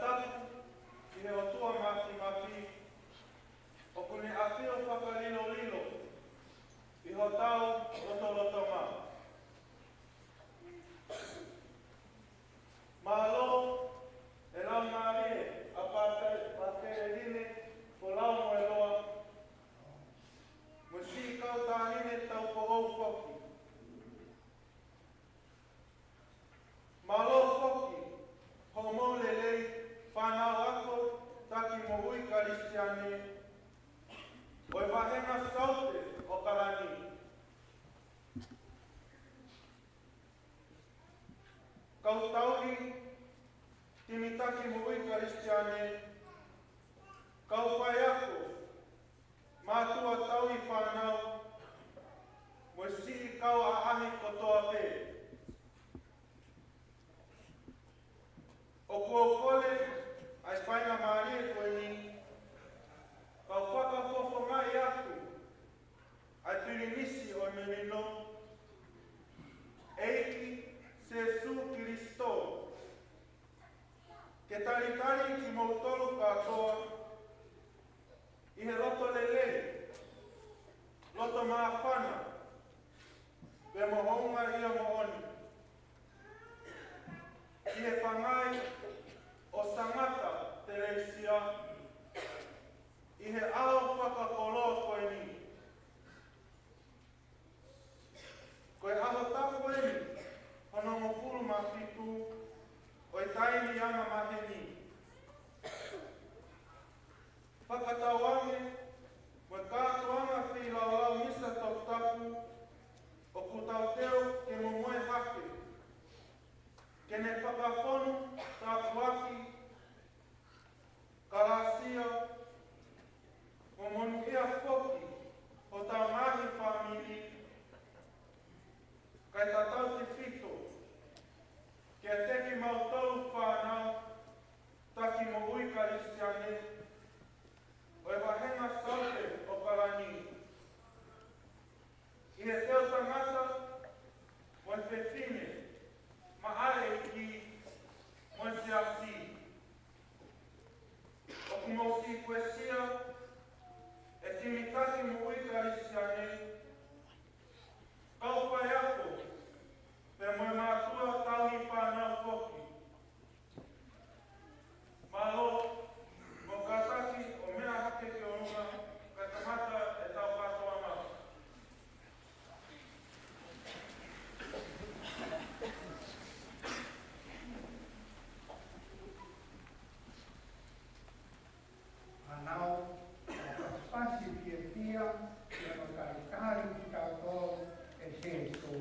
tatu i he otua mafi o kune awhio whakalilo i ho tau loto mā. Mahalo e lau marie a pātere rine ko lau mo e loa. Mo si kau tāhine tau ko au whoki. Mahalo whoki ho mau lelei whanau ako taki mo ui karistiane. O e wahenga saute o karani. Kau tauri timitaki mo ui karistiane. Kau whai ako mātua tauri whanau. Mo si kau a ahi kotoa te. O kua kole ai whainga maari e koe ni. Kau whakafofo mai aku, ai pirinisi o merino, eiki Jesu Kristo. Ke taritari ki mautolu katoa, i he roto lele, loto maafana, pe mohonga ia mohoni. Ki he whangai o sangata Teresia, i he ao whakakoloa koe ni. Koe aho tapu e ni, hono mo furu mafitu, o e taini anga maheni. Whakatauange, mo e kātuanga whilau lau misa tau tapu, o kutau teo ke mo moe hake. Ke ne whakafonu, tāpuaki, karasia, o monu ia whoki o tau mahi whamiri, kai tatau te whito, kia teki mautau whanau, taki mo ui karistiane, o e wahenga saute o karani. I he teo tangata, mo e whewhine, ma are ki, mo e siasi. O kumo si poesia, e timitaki mo ui karistiane, kau whai ako, pe moe mātua tauri whanau whoki. Malo, mo kātaki o mea hake ki onunga, ka tamata e tau katoa mau. Anau, pasi pia, que no caricari, que todo es esto.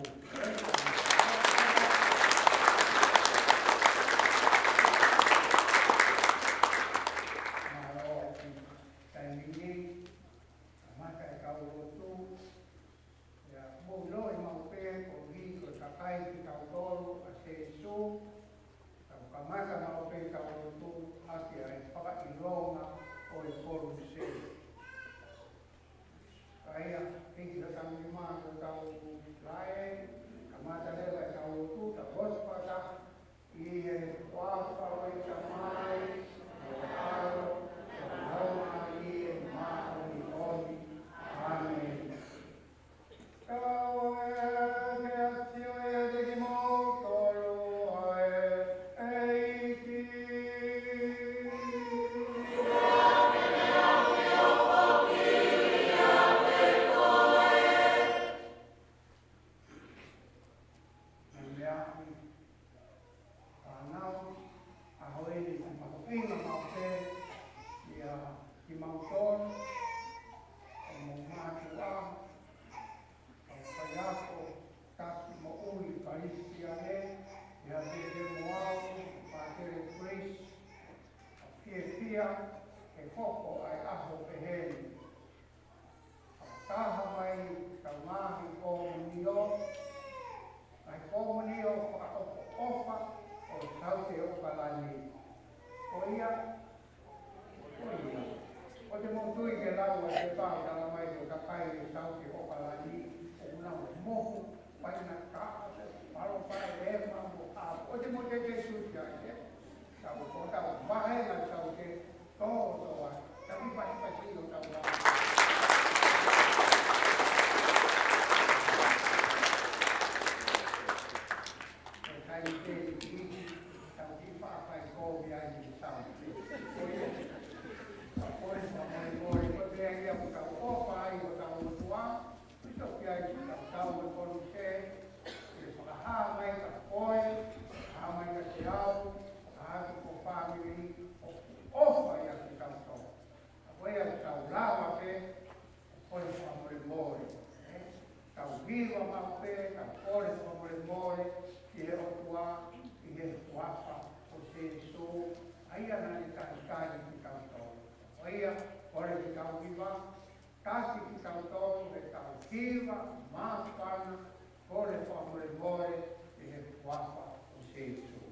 Vai ki tau. Kore sa mori ko te ia ko tau ofa ai ko tau tua. Ito ki ai ki tau ko se. Ke whakaha mai ka koe, ha mai ka te au, ha ki ko whamiri, ofa ia ki tau tau. A koe ia tau lawa pe, koe sa mori. Tau viva mau pe, tau kore sa mori, ki he o tua, ki he tuapa, o se so, aia nani kai ki tau tau. Oia, kore ki tau viva, kasi ki tau tau, he tau viva, māpana, kore sa mori, ki he tuapa, o se so.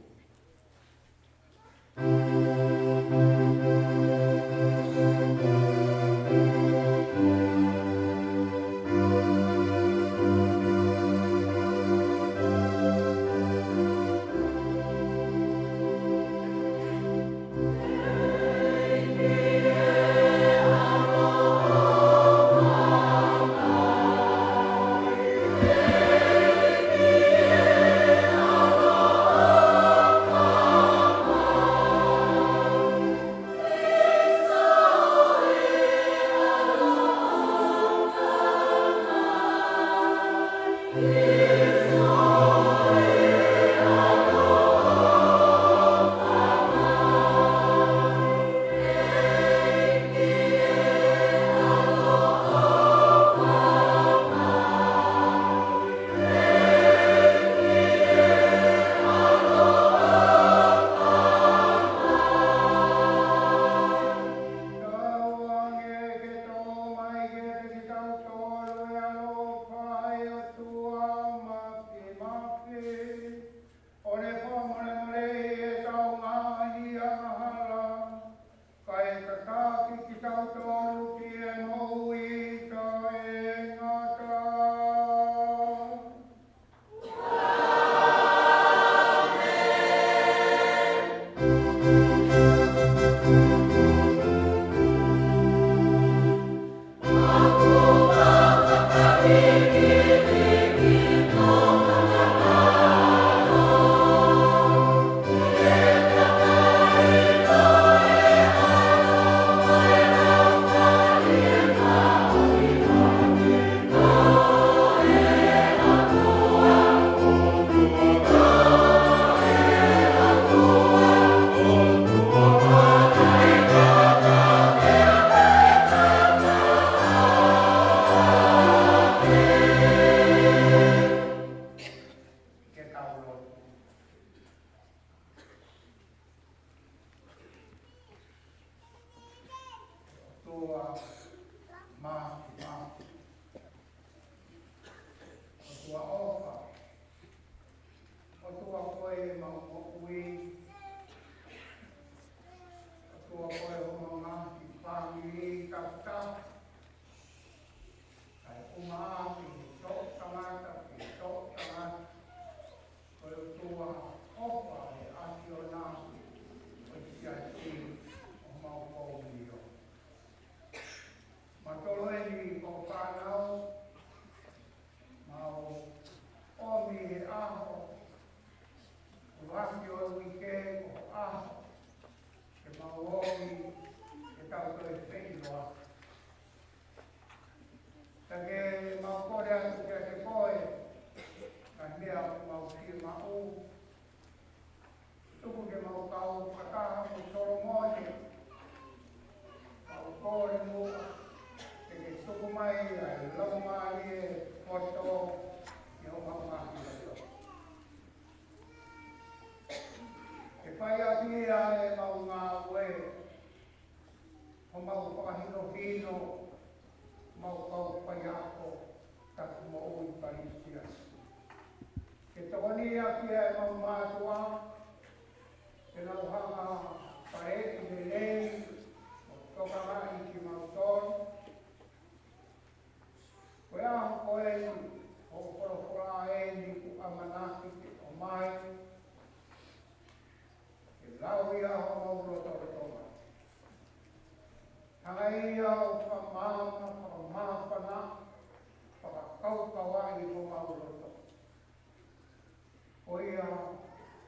Oia,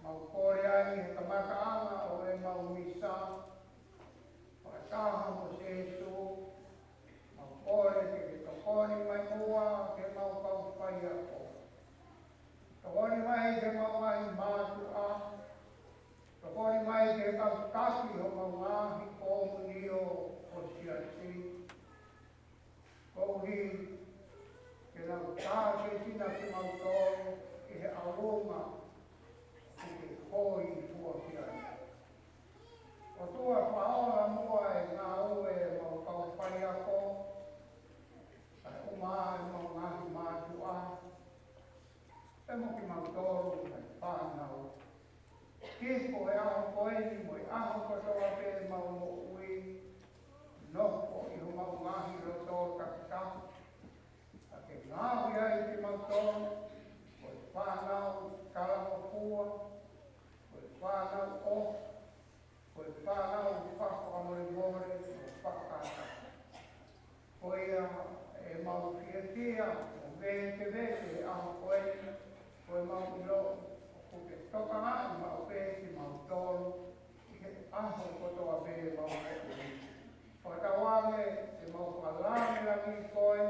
mau kore ai, he kamaka anga o e mau taki o maungahi komunio o siasi. Kohi ke lau tāke tina ki mautoro e he aroma ki ke koi tua siasi. O tua whaora mua e ngā ue mau kau whai ako, ai o maa e mau ngahi mātua, e mo ki mautoro mai whānau. Kiko e aho koeni mo e aho katoa pe mau mo ui, noko i ho mau ngahi roto kakitaku. A ke ngāwi ai ki mautoro, mo e whānau kalama pua, mo e whānau o, ko e whānau whako amore more o whakata. Ko ia e mau whiatia o vete aho koeni, ko e mau ilo ko ke toka ngā mau pēti mau tōru, i ke aho kotoa pē mau koeni. Ko e tawange e mau whalame rangi koe,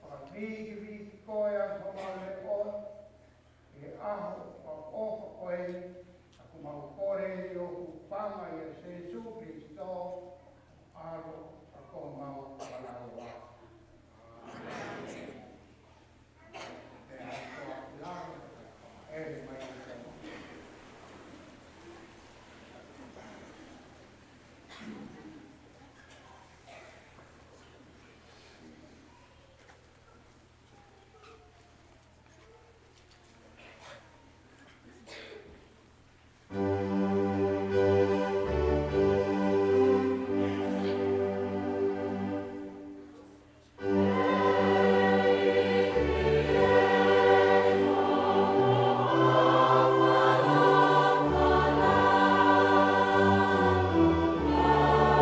whakavīgi koe a whamale koe, i ke aho whakoko koeni, aku mau kore i o upanga i a Jesu Christo, aro ako mau whalaroa. E ako a lau, e mai i te mo. Oh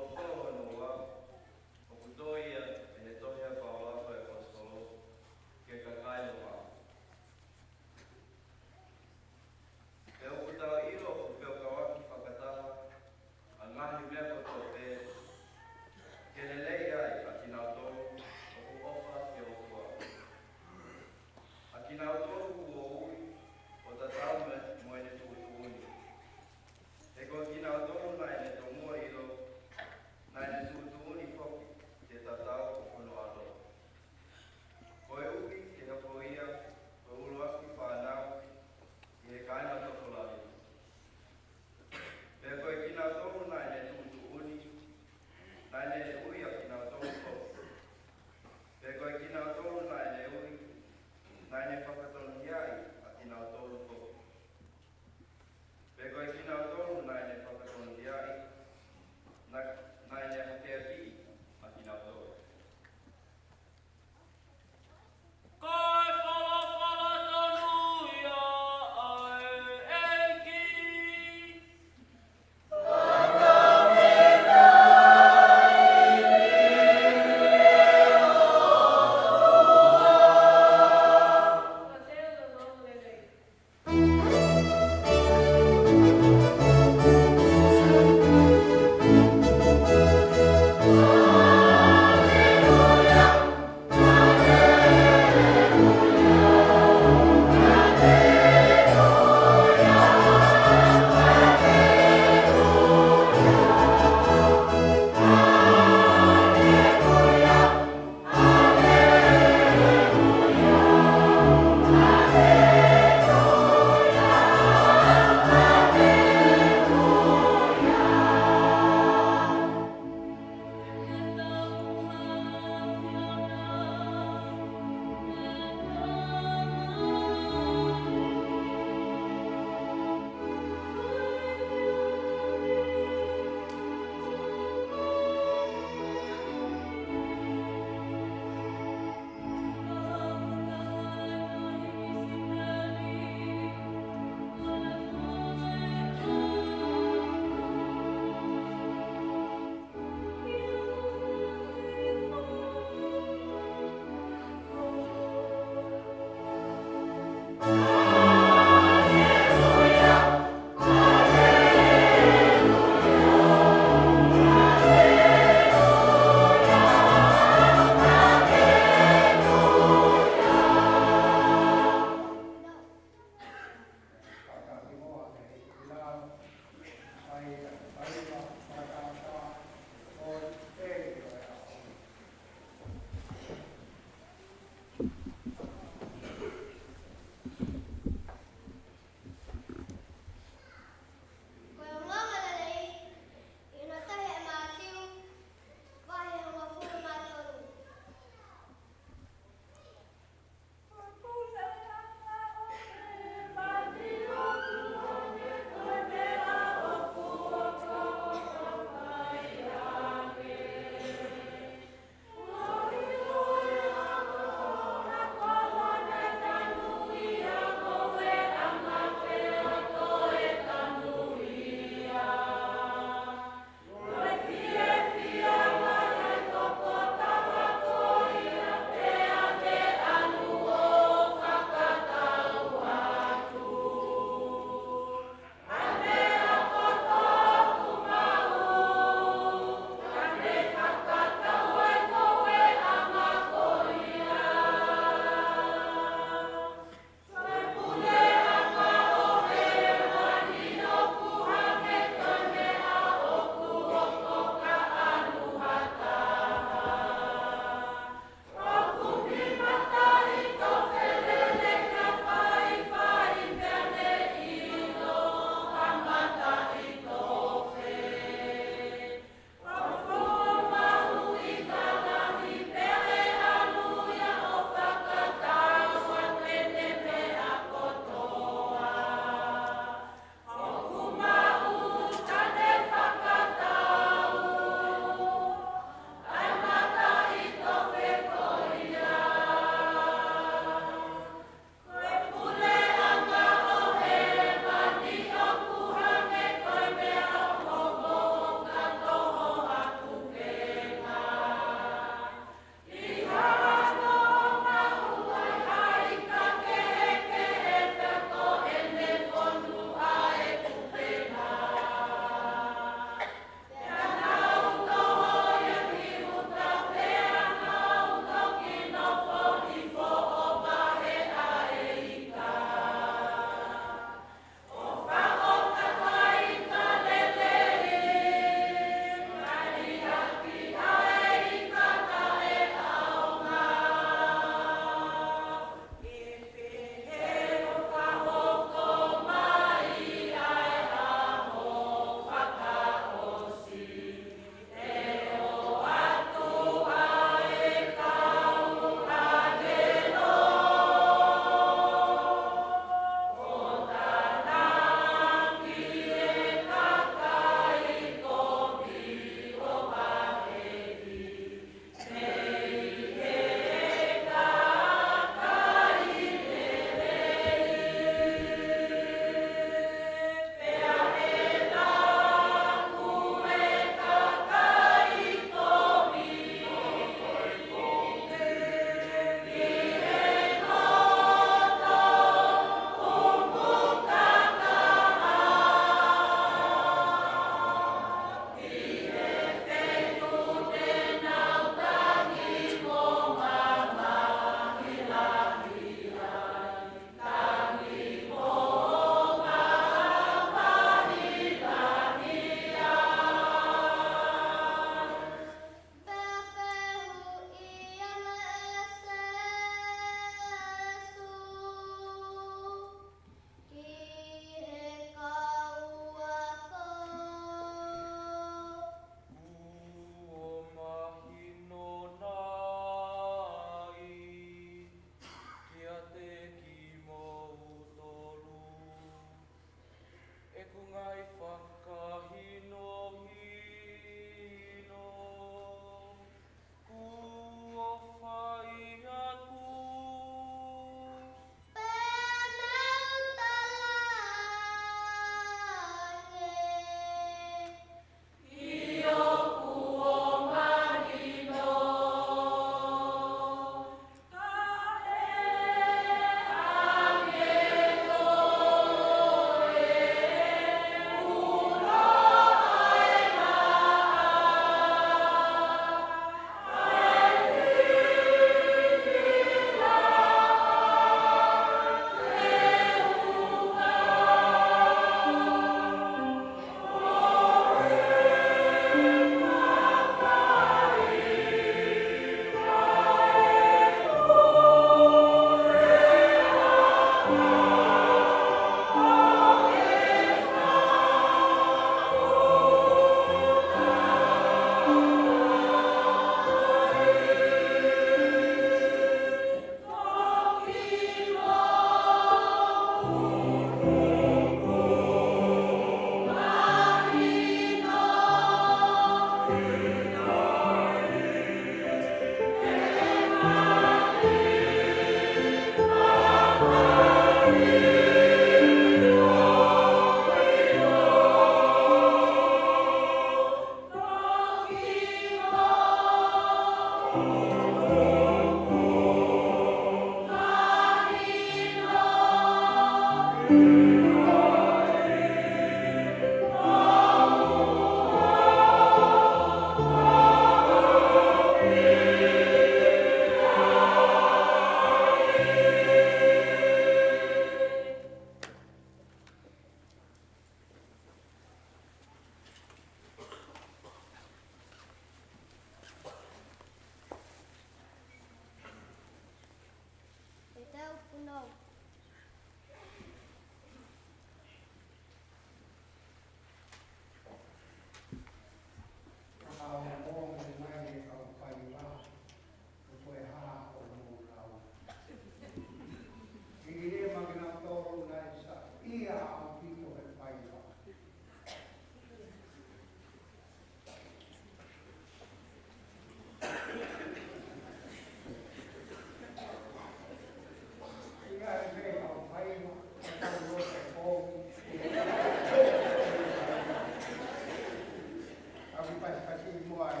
kami pas-pasi mo ay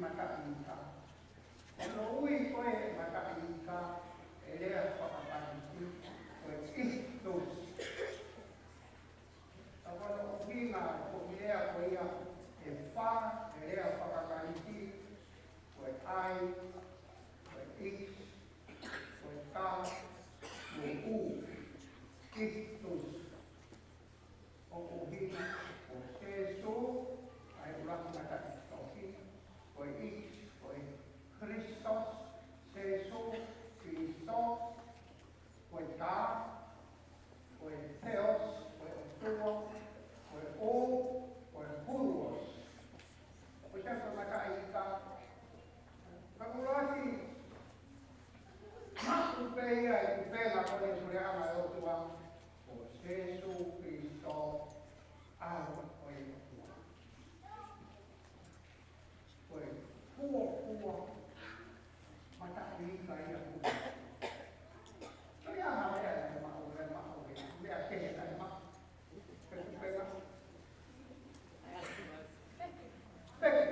mata ika. Ono ui koe mata ika, e lea whakapariki, koe istus. Tawala o kinga, ko lea koe ia, e wha, e lea whakapariki, koe ai, koe ik, koe ka, koe u, istus. O kinga, o sesu, ai ulang mata istoki, koe ik, koe Christos, sesu, Christos, koe ka, koe Theos, koe otua, koe o, koe huruos. Koe siapa mata ika, kakulasi, maku peia e kupela kone sure ama e otua, koe sesu, Christos, awa koe otua. Koe kua, mata ika ia kua. Kaya hama ya na mao, lea kehe na mao. Kaya kupela. Peke.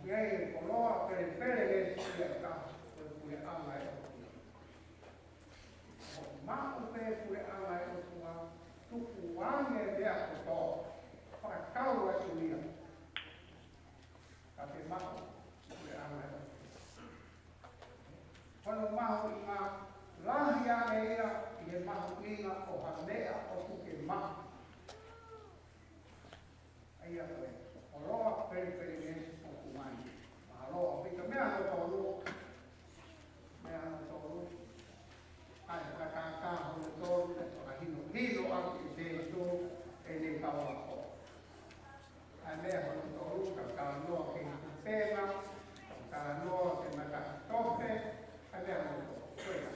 e aí coloca ele pele esse cá foi ama mau pe foi ama tua tu kuange dia ko para kau a tuia tapi mau foi ama quando mau ima lahia era e mau inga o handea o que mau aí a foi oloa pele esse o kuange aloha fica me ano tolu ai ka ho tolu ka hino a te to e le ka o ai me ho tolu ka no ke pena ka no ke mata tope ai me ho toia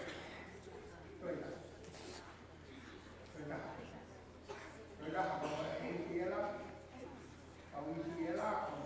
ho e tiela au tiela ko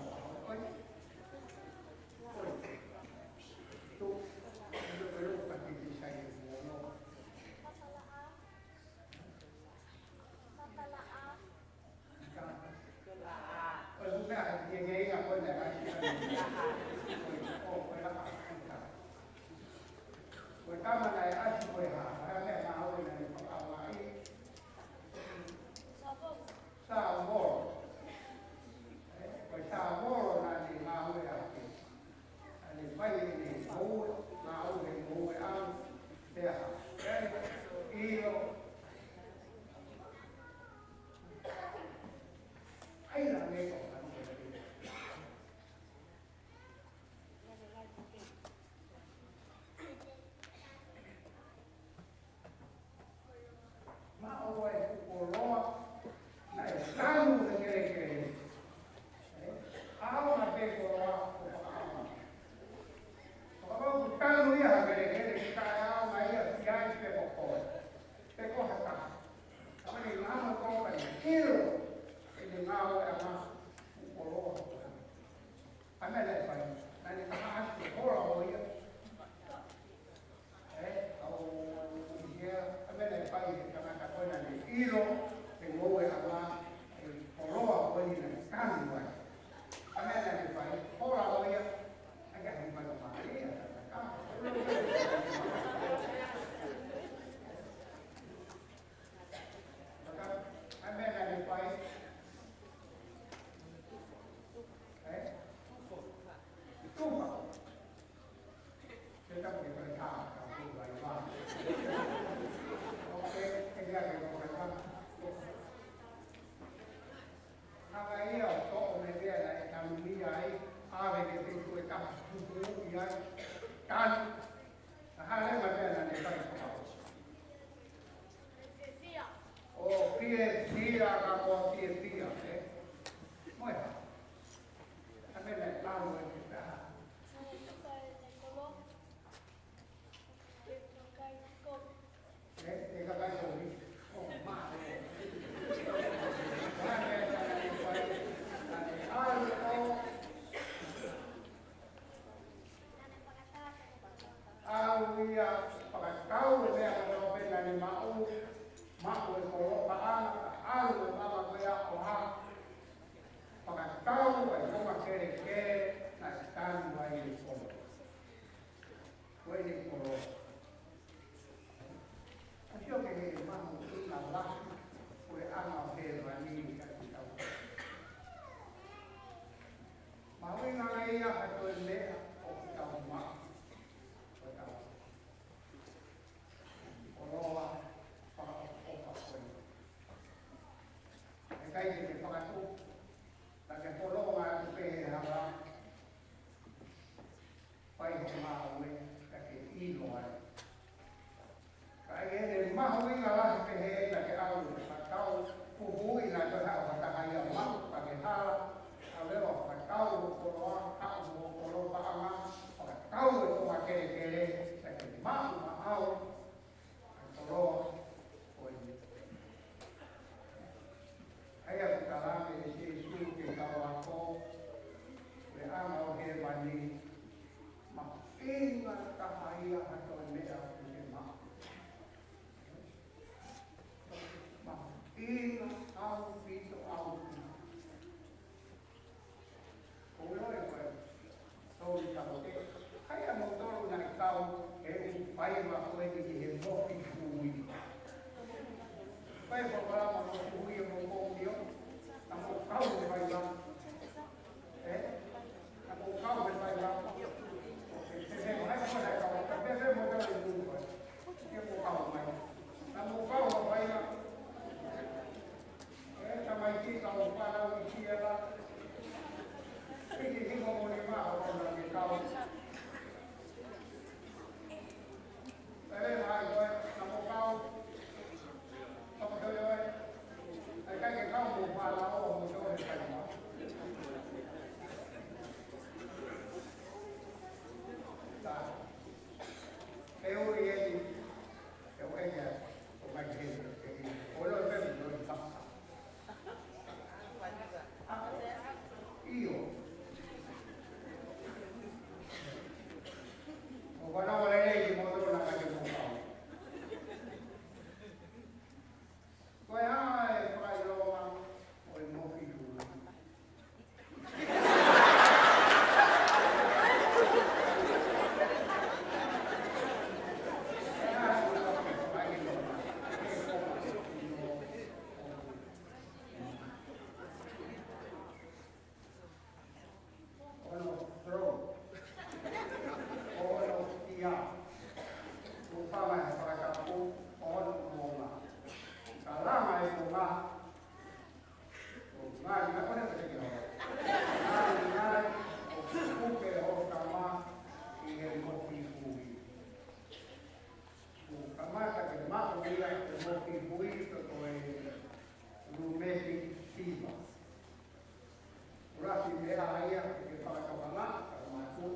ia ke whakatawanga, ka mātu.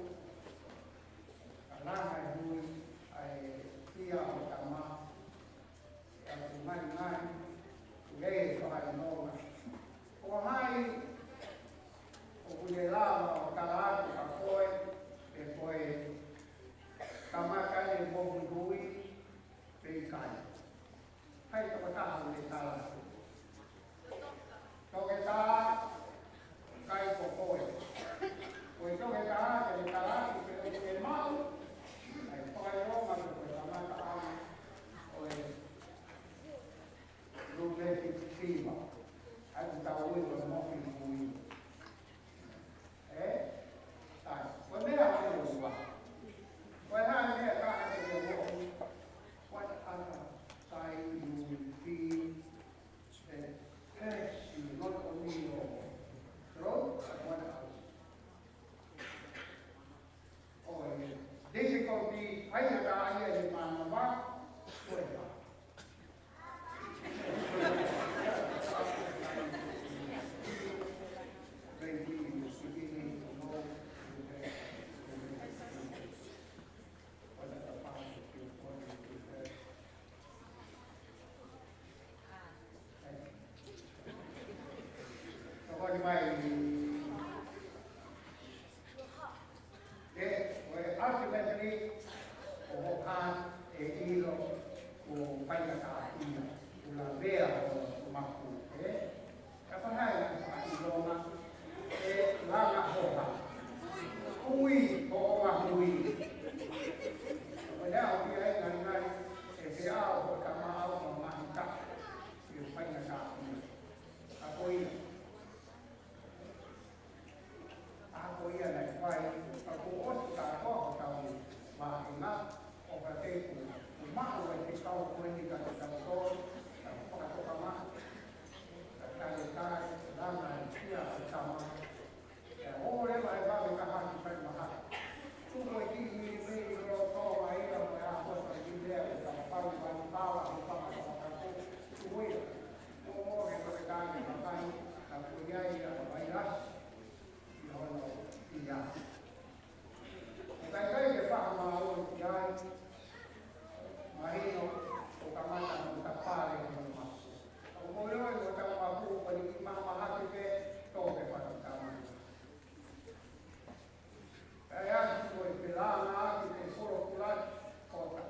Ka langa e hui, ai ia o ka mā. E a tu mai mai, lei whai nōna. O mai, o kune lava o ka atu ka koe, e koe ka makane mohu hui, pe i kai. Hai ka mataha le tala. Toke tā, kai ko koe. Koe toke tā, ke le tala, ke le mau, ai whai roma ke koe ka mata au, koe luleti tima. Ai ku tā ui koe mohi hui. Tai, koe mea hane ua. Koe hane mea ka hane ke wohi. What other sign you will feel that touch you not only your throat, but what else? Oh, difficulty, I have a idea in my mouth. Hãy subscribe cho kênh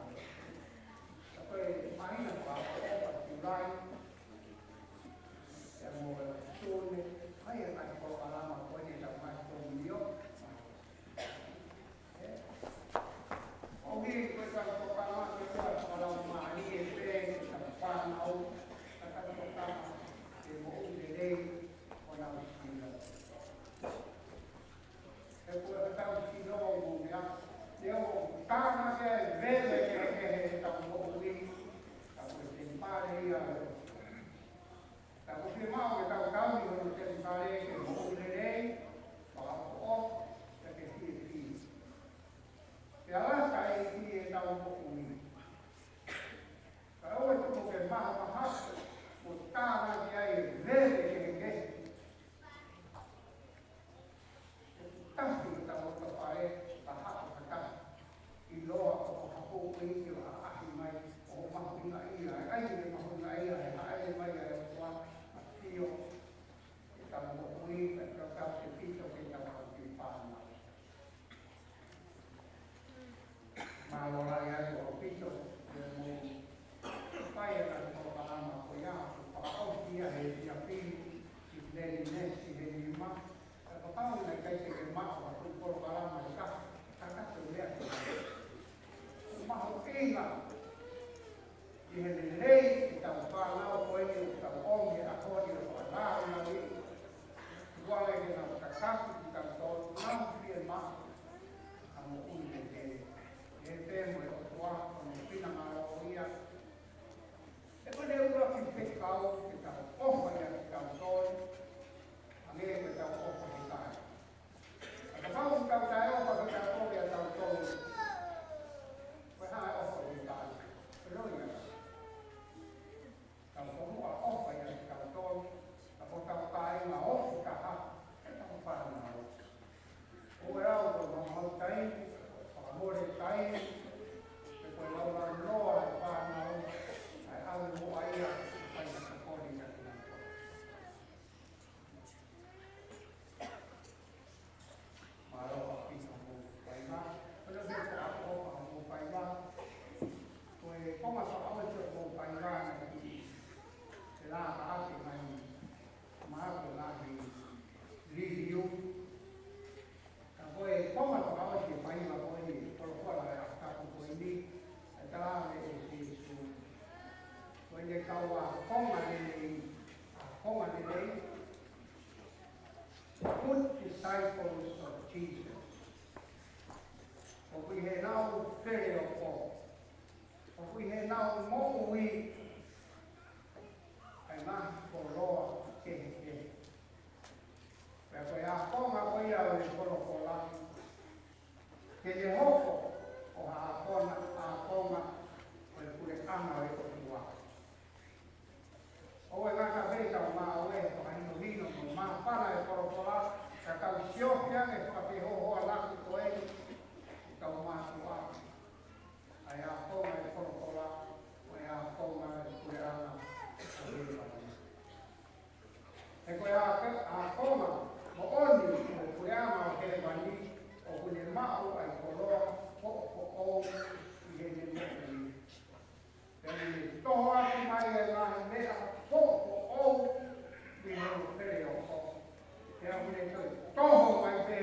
Ghiền Mì Gõ để không bỏ lỡ disciples of Jesus. For we have now failure for. For we have now more weak. And not for Lord, King. Pero ya ponga voy a ver por lo polar. Que de ojo o a ponga pues pude ama de continuar. O en la cabeza o más o esto, ahí no vino, más para de por lo polar. La canción que han escapeado o al ámbito él, está más suave. Allá ponga de por lo polar, o allá ponga de pude ama. Eko ya akoma mo oni mo kuyama o kele bani o kule mao ai koloa o yene mo. Jadi toho aku mai na mera o bino pere o. Ya kule to toho mai pe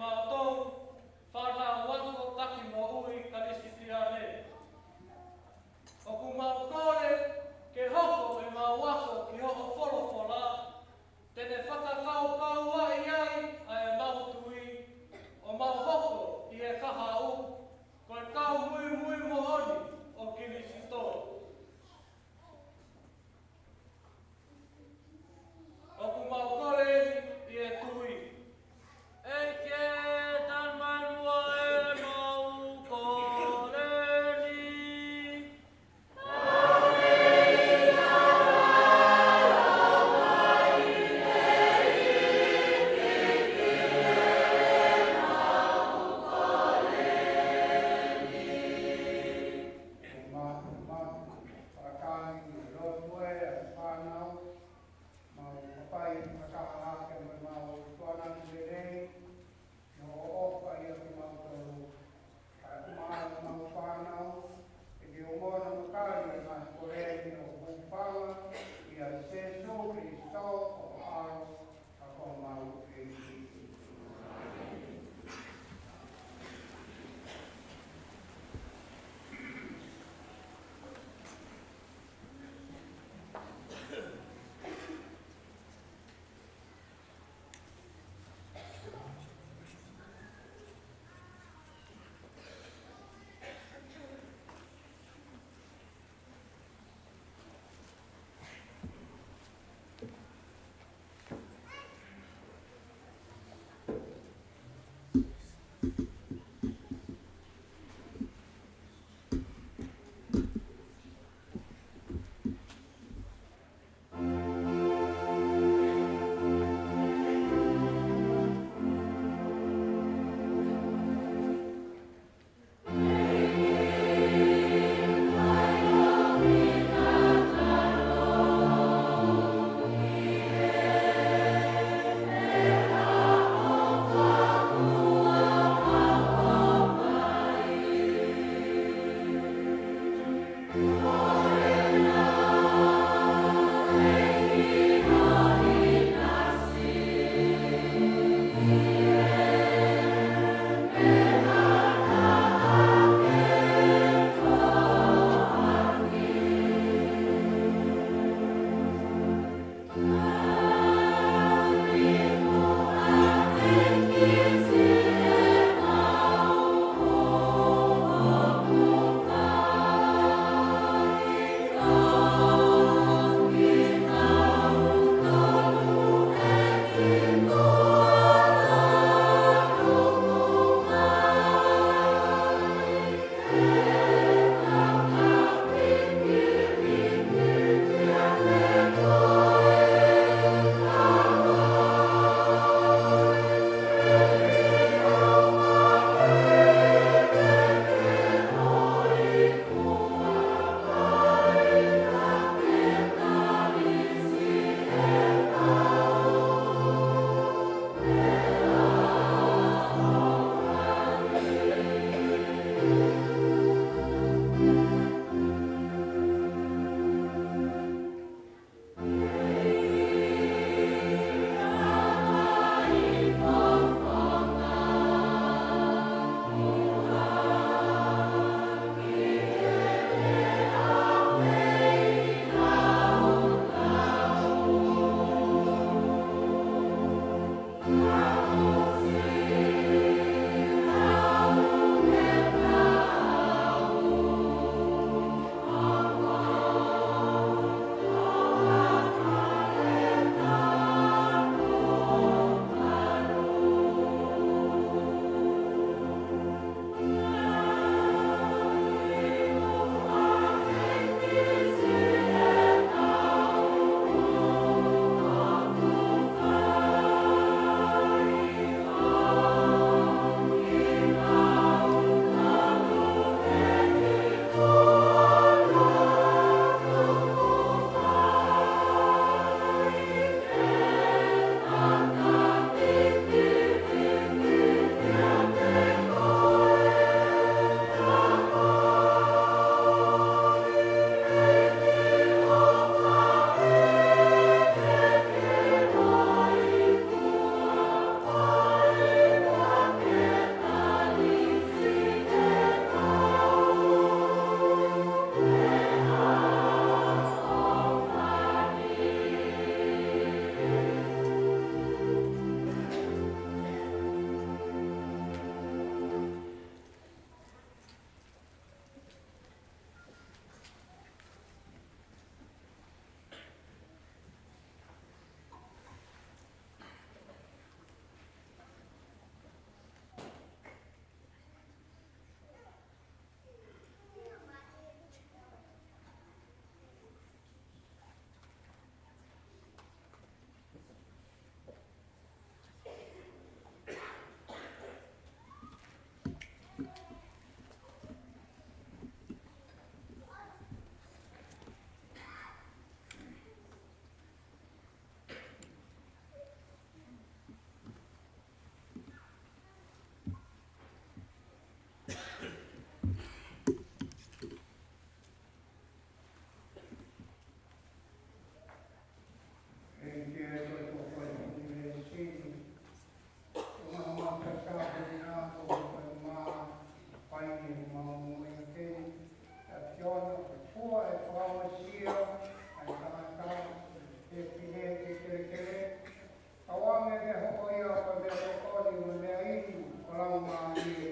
Amen. Thank you.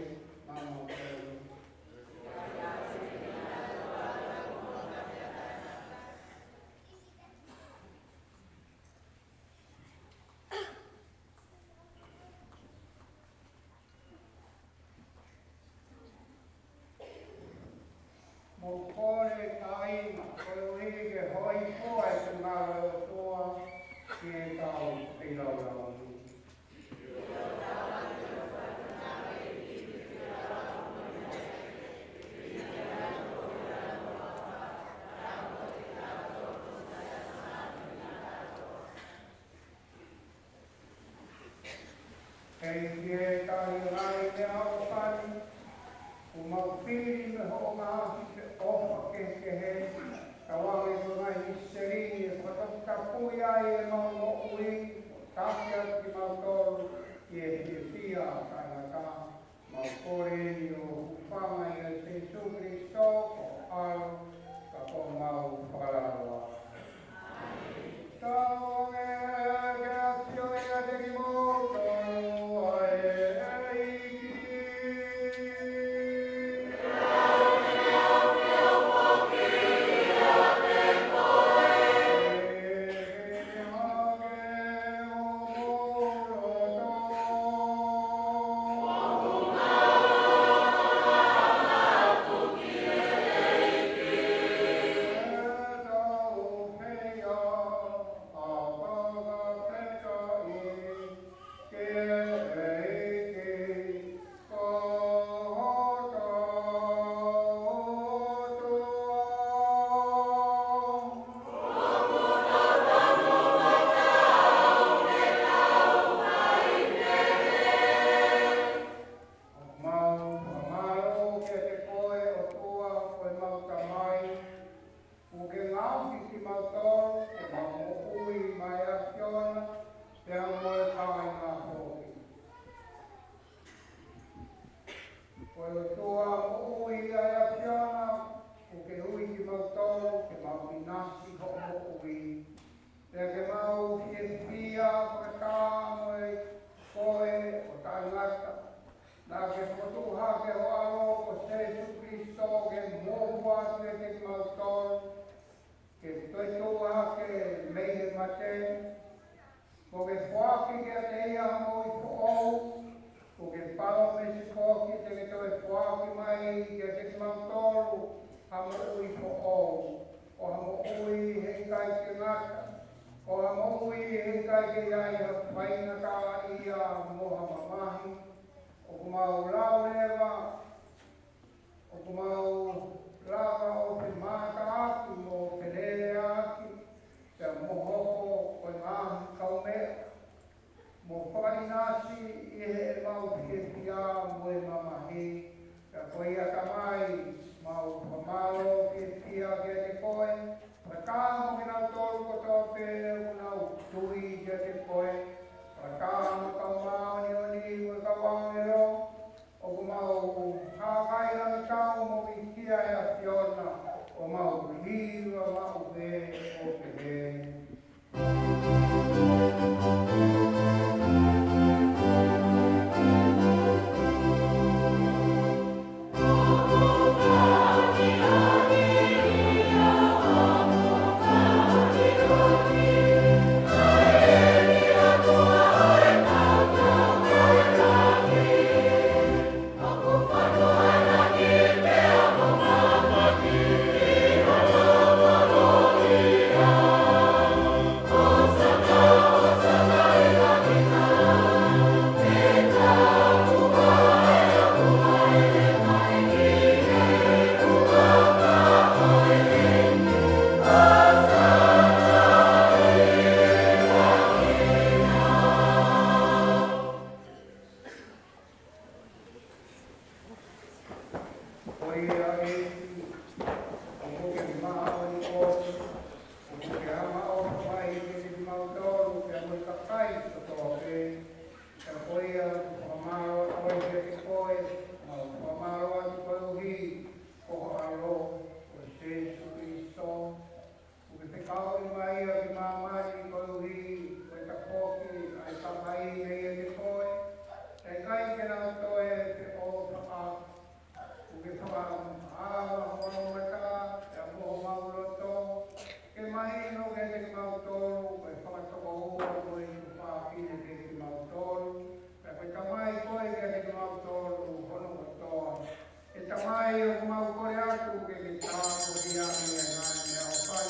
E tamai o mau kore atu ke ke tā ko ki a mea ngāi mea o whai.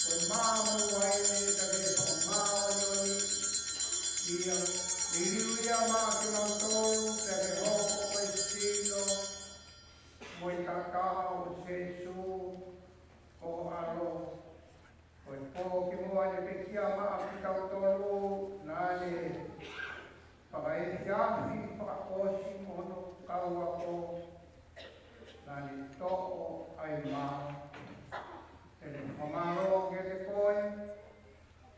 Ko e māmu ai me ka ke wha māu ai oni. Ia, i riu ia mā ke mau tōru, te ke hoko mai sino. Mo i kakao o Jesu, o aro. Ko e pō ki mua ne pe kia mā ki tau tōru, nāne. Whakaeti ahi, whakaosi mono kaua ko. Nani toko ai maa, e le whamaro ke te koe,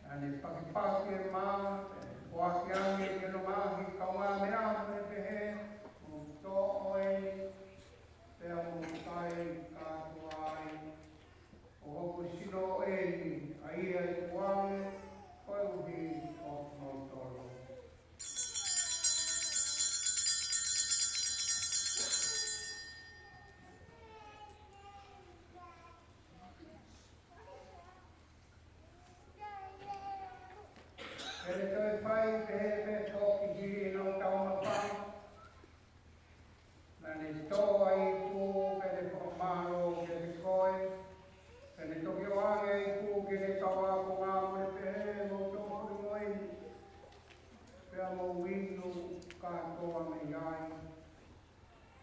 nani pakipaki e maa, e waki angi ke no mahi kaunga mea me te he, mu toko e, pea mu kai kātua ai, o hoku sino e ni, a ia i kuange, koe uhi o mautoro. Ele toi pai te hepe toki hiri no tauma pai. Nani tō ai ku pele whakamaro ke te koe. Pele toki o ange ai ku ke te kawa ko ngā mure te he mo tōkuri moi. Pea mo winu kātoa me iai.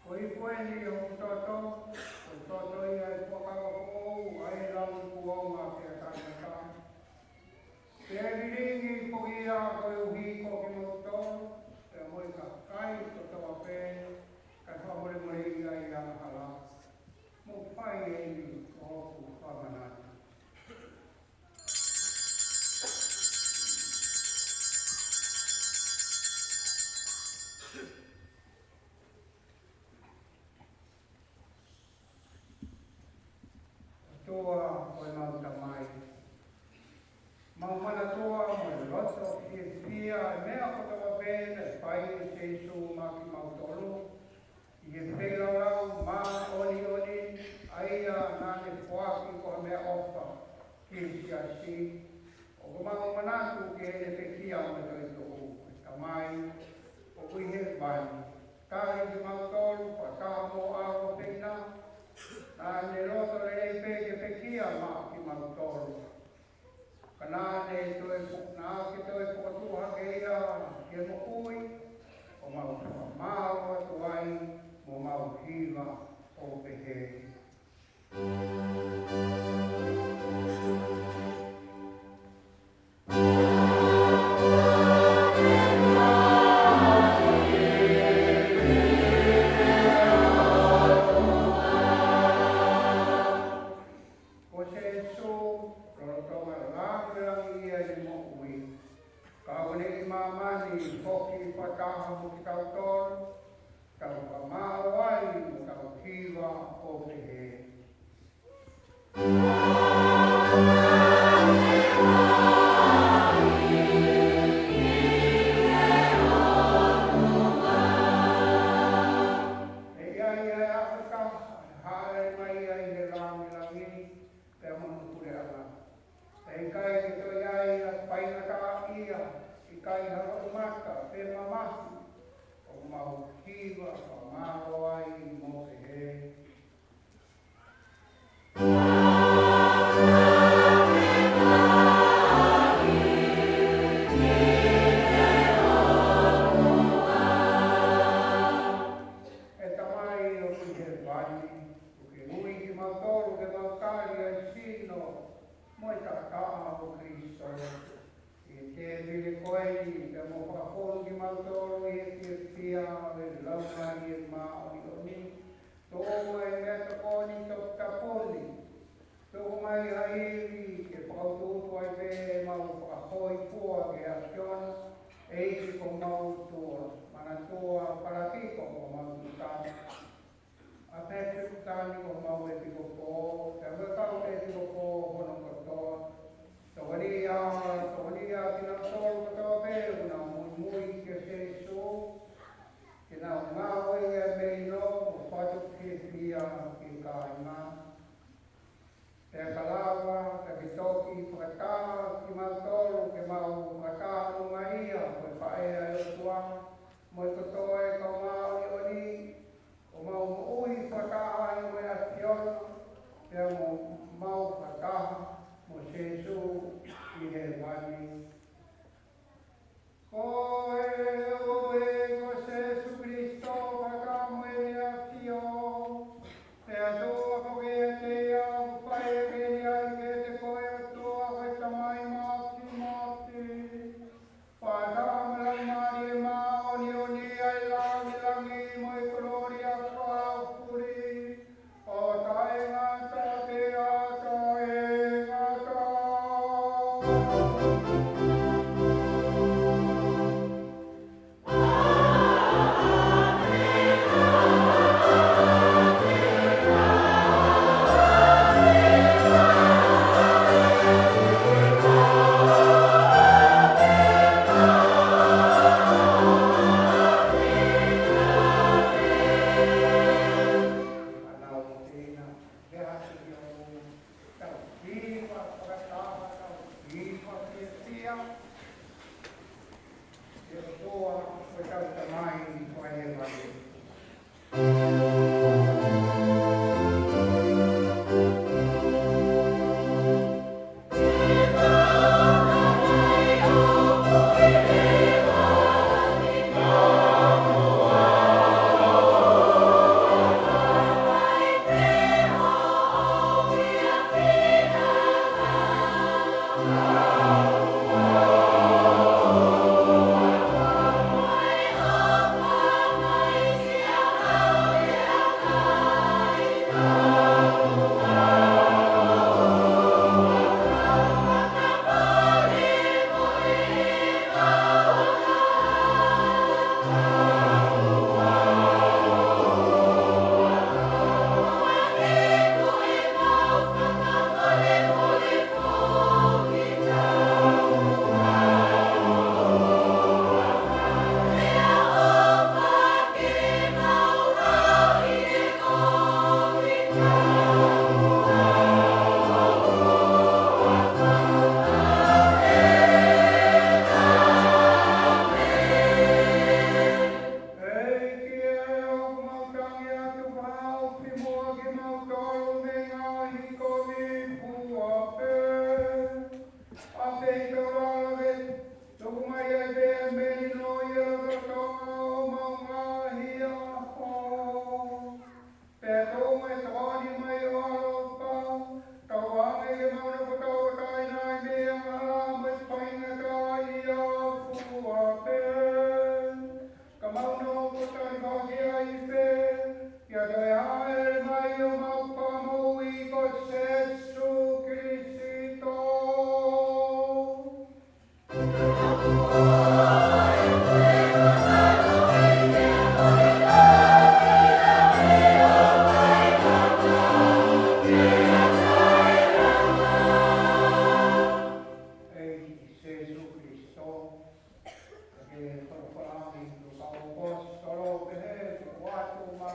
Ko i koe ni o toto, o toto i ai whakawa kou, ai lau ku onga ke a tāna. Te ringi ko ia ko e uhi ko ki motoru, te moi ka kai ko tawa pē, ka whamore more ia i a hala. Mo pai e ni ko hoku whamanati. Toa o e mauta mai. Maumana toa mo e roto ki e pia e mea ko tawa pēna e pai e Jesu ma ki mautoro. I e pēla rau mā oni oni aia nāne whaki ko a mea ofa ki e sia si. O ko maumanatu ke e pe kia o me toi tohu. E tamai o kui he bani. Kāri ki mautoro pa kāmo aro pēna. Nāne roto le e pe ke pe kia ma ki mautoro. Kanane toi na ke toi potua ke ia ke mo ui o mau mau atu ai mo mau hiva o pehe. Moi ko toi ka mau i oni, o mau mo ui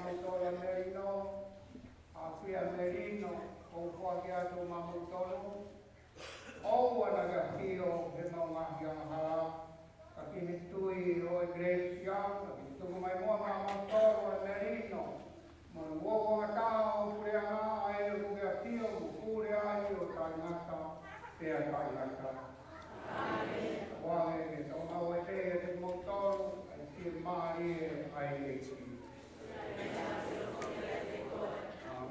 Mamitola Merino, Afia Merino, o Whakiato Mamutolo, o Wanagahio, Himawahia, Kakinitui, o Grace Young, Kakinitui Mamutolo Merino, Mo Matao, Pureana, I will get you, Purea, you, Tainata, Pea Tainata. Wale, o Mawete, Motor, I feel Mari, I hate you.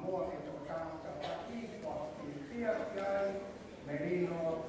More in the town of Pati, for the Fiat, Merino,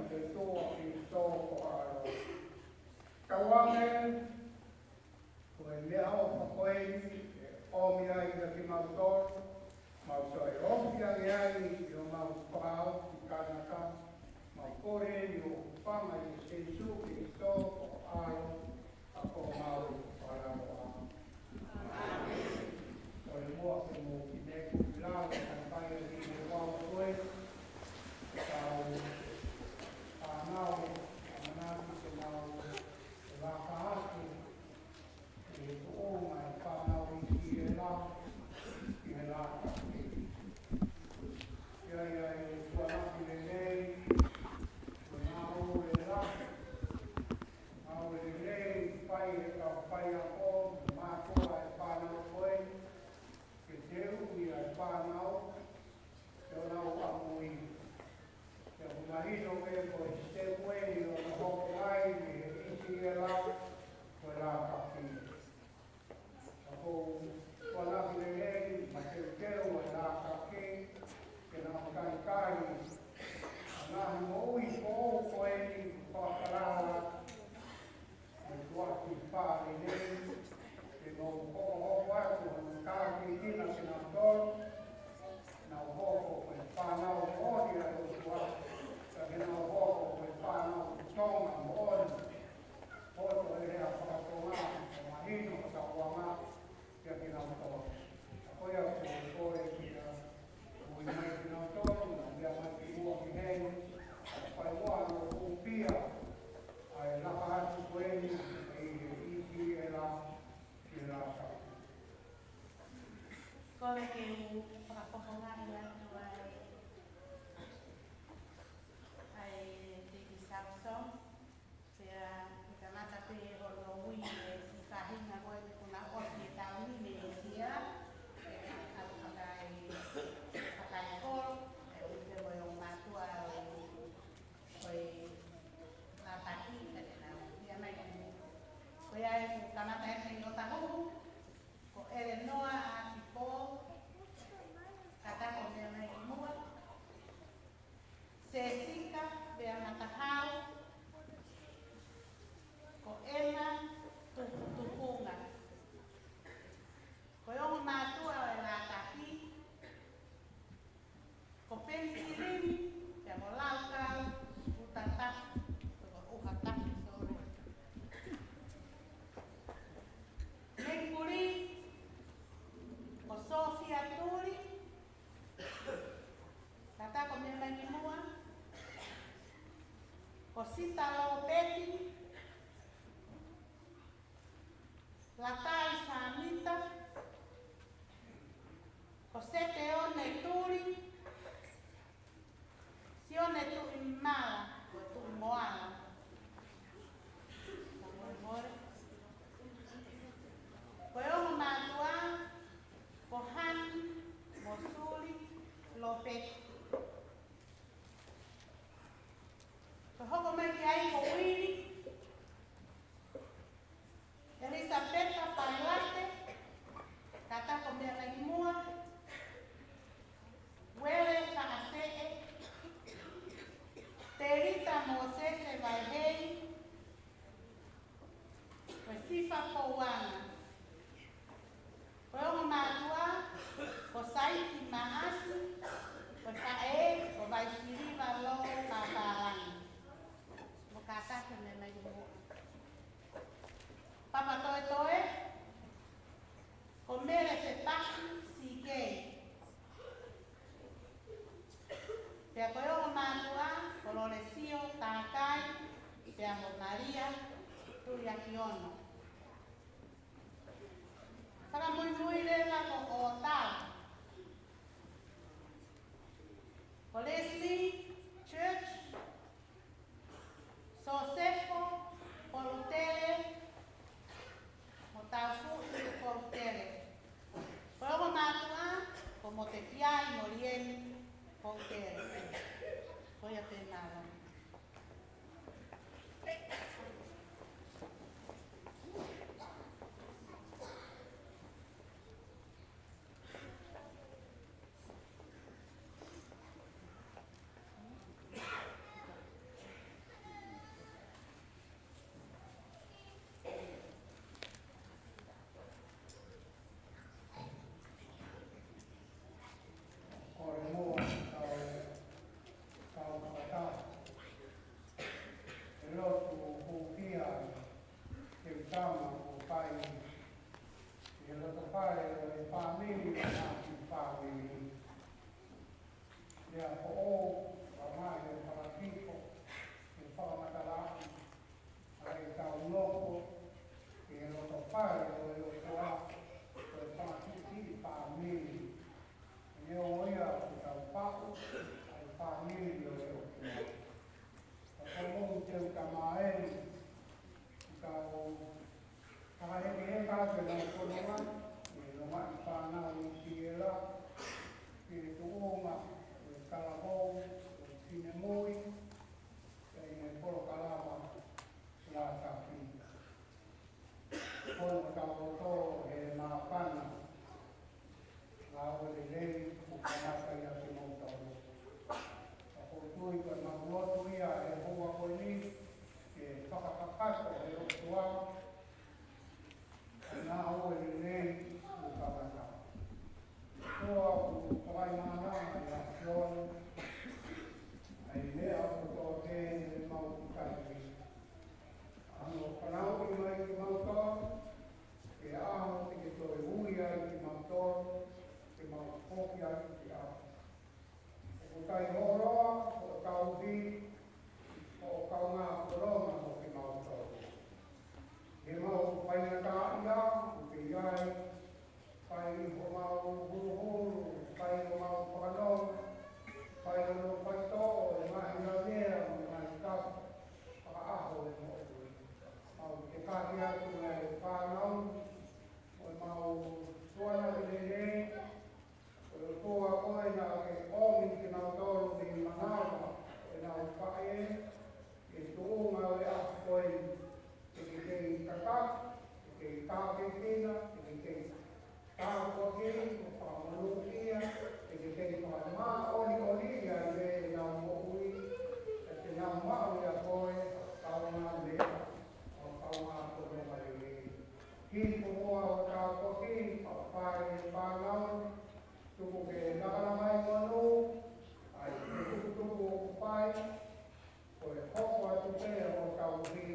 te toa ki tō ko aro. Kawange, koe mea o pakoeni, o mea i ka ki mautor, mautor e ompia i ai i o mau pāo ki kanaka, mau kore i o whanga i se su ki tō ko aro, a ko mau whararoa. O le mua ke mō ki neku ki lao, ka pai o ki me wau koe, tau whanau, whanaki te mau, e waka atu, e o mai whanau i ki e la, i e la ka ki. Ia ia e tuanaki le lei, tuanau le la, au le lei, pai e ka pai a o, mātua e whanau koe, ke teu i a whanau, te o nau amui. Te hunahino e ko i te koe i o na hoko ai, me e iti e la, koe la ka ki. Ako tuanaki le lei, ma te teu e la ka ki, ke na kai kai, anahi mo ui ko o koe ni whakarara, e tuaki whare nei, ke no hoko atu, na kāki tina ke na toro, na hoko koe whanau mōri a o tuaki, ka ke na hoko koe whanau tonga mōri, hoto e rea whakatonga, o mahino o ka wanga, kia ke na toro. A koe au ko kore ki a ui mai ki na toro, na mea mai ki ua ki hei, pai mua no kumpia, ai lapa atu koe ni, e iti e la, ki la sa. Koe ke u whakapohongari atu ai te ki Samsung, pia ki ka mata pe o no ui e si whahinga koe te kuna osi e tauni me e sia, au whakai koro, e ui te moe o mātua koe la taki, ka te nau, pia mai ki koe ai ka mata e te ngota hoku, ko ere noa a ki pō, katako mea mai ki mua, se sika mea matahau, ko ema tupunga. Ko ongo mātua e la taki, ko pensilini, mea mo laukau, utatafu, ko uhatafu, sorry. Mekuri, ko Sofia Turi, katako mea mai ki mua, ko Sita Lopeti, Latai Samita, ko Sete One Turi, si One Turi Mala, ko Turi Moana. Ko ongo mātua, ko Hani, Mosuli, Lopeti. Ko hoko mai ki ai ko Wiri, Elisabetta Pailate, katako mea mai mua, Wele Whakaseke, Terita Mosese Vaihei, ko Sifa Pouanga. Ko ongo mātua, ko Saiti Maasi, ko Tae, ko Vaisiri Valo Paparangi. Mo katako mea mai mua. Papa toe toe, ko mere te tahi si kei. Pea koe o mātua, ko Loresio, Tākai, pea mo Maria, tui aki ono. Whakamui rewa ko o tau. Ko Leslie, Church, Sosefo, Polutele, Taufu i Portere. Ko ongo mātua, ko mo te piai Morieni Portere. Ko ia te māra. e tō ngā e a koe e kei kakak, e kei tāpepena, e kei tākoke, o whakamonukia, e kei whakamā oli oli ia me ngā mohui, e te ngā mau ia koe, kaunga mea, o kaunga koe mai e. Ki kumoa o tākoke, whakapāre pāngau, tuku ke nakaramai wanu, ai te tuku o pai, ko e hoko atu pēr o tauhi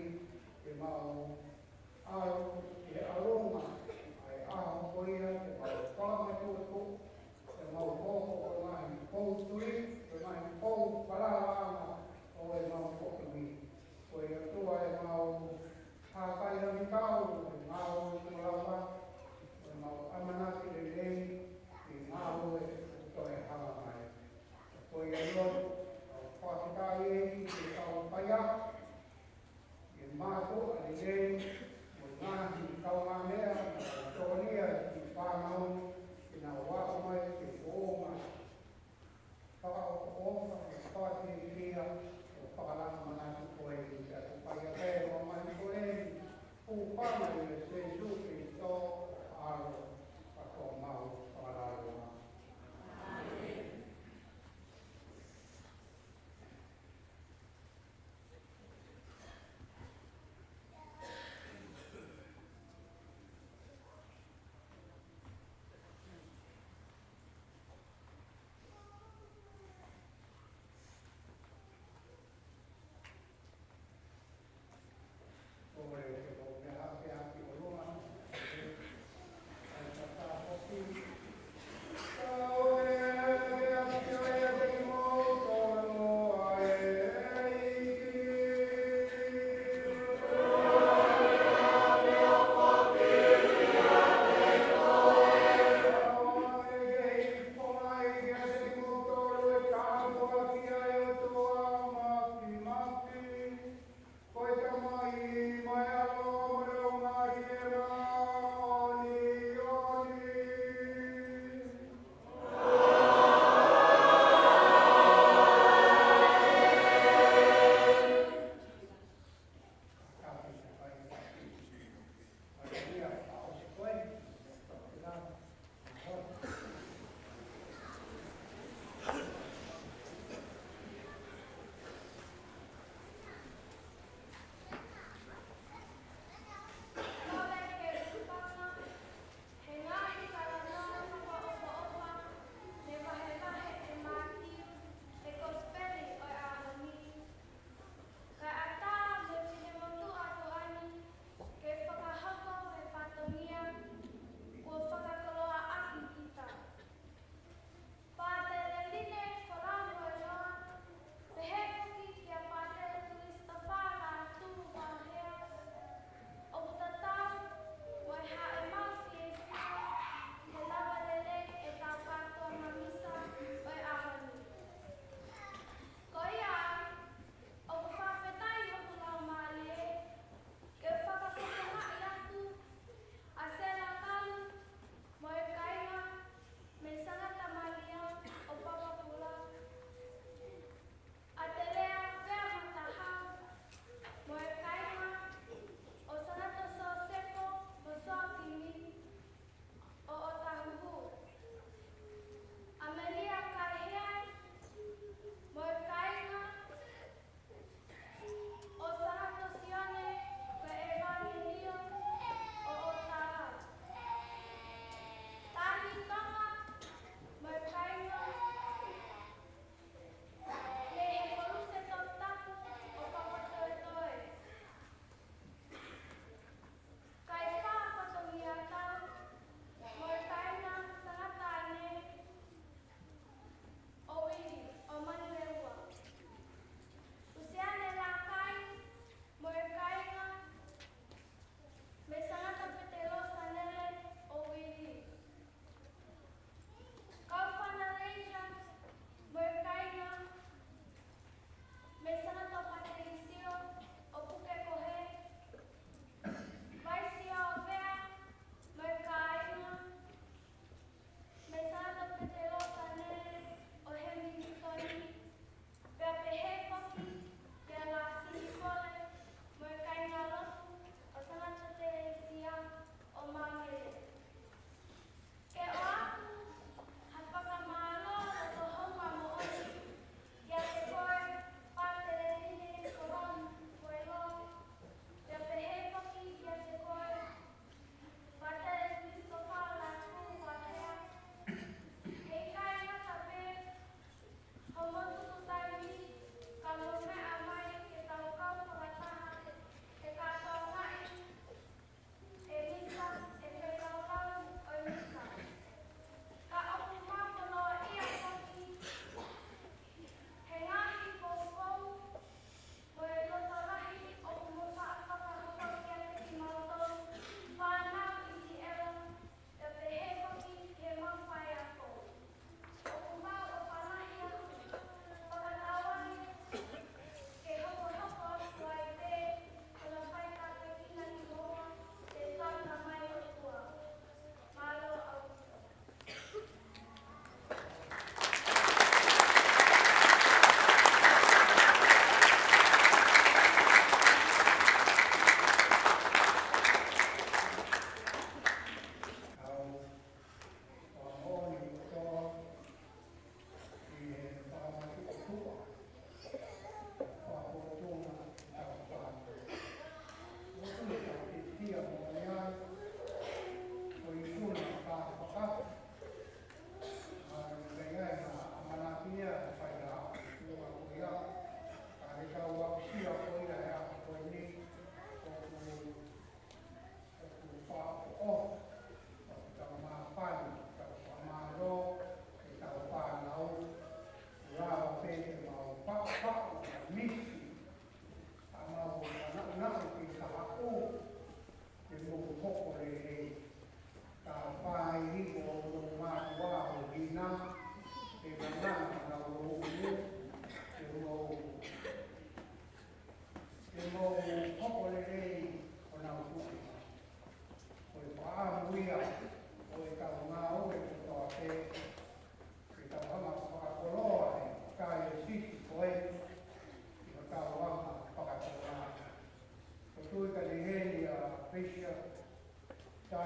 e mau aru e aroma, ai aho koia, te mau whama tuku, te mau hoko o mahi koutui, te mahi kou pararanga o e mau hokumi. Ko e atua e mau hākai rami kau, e mau tulawa, e mau amanaki le lei, e mau e toi hawa mai. Ko e atua, whakatai e te tau paia, e mātou a le lei, o ngāhi tau ngā mea, o tōnia i whānau, e nā wāko mai te wōma. Whakaoka, whakati e kia, o whakaranga manaki koe, i te atu paia pēr o mai koe, pūpana i le se su e tō, aro, whako mau, whakararo ngā.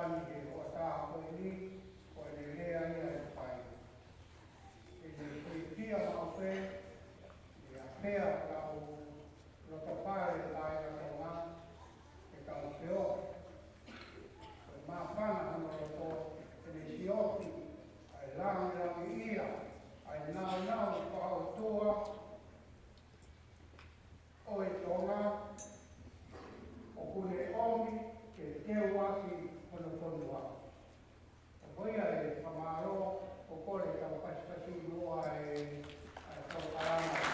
tani e o tā koe ni, koe ne lea ia e pai. E ne koe tia mau pe, e a pea kau roto pare lai a kau ngā, e kau te o. Koe mā pana hana roto, e ne si oti, ai langi ia, ai nau ko au toa, o e tonga, o kune omi, ke te waki pono wa. O koia e whamaro, o kore kau pasipasi mua e kau karama.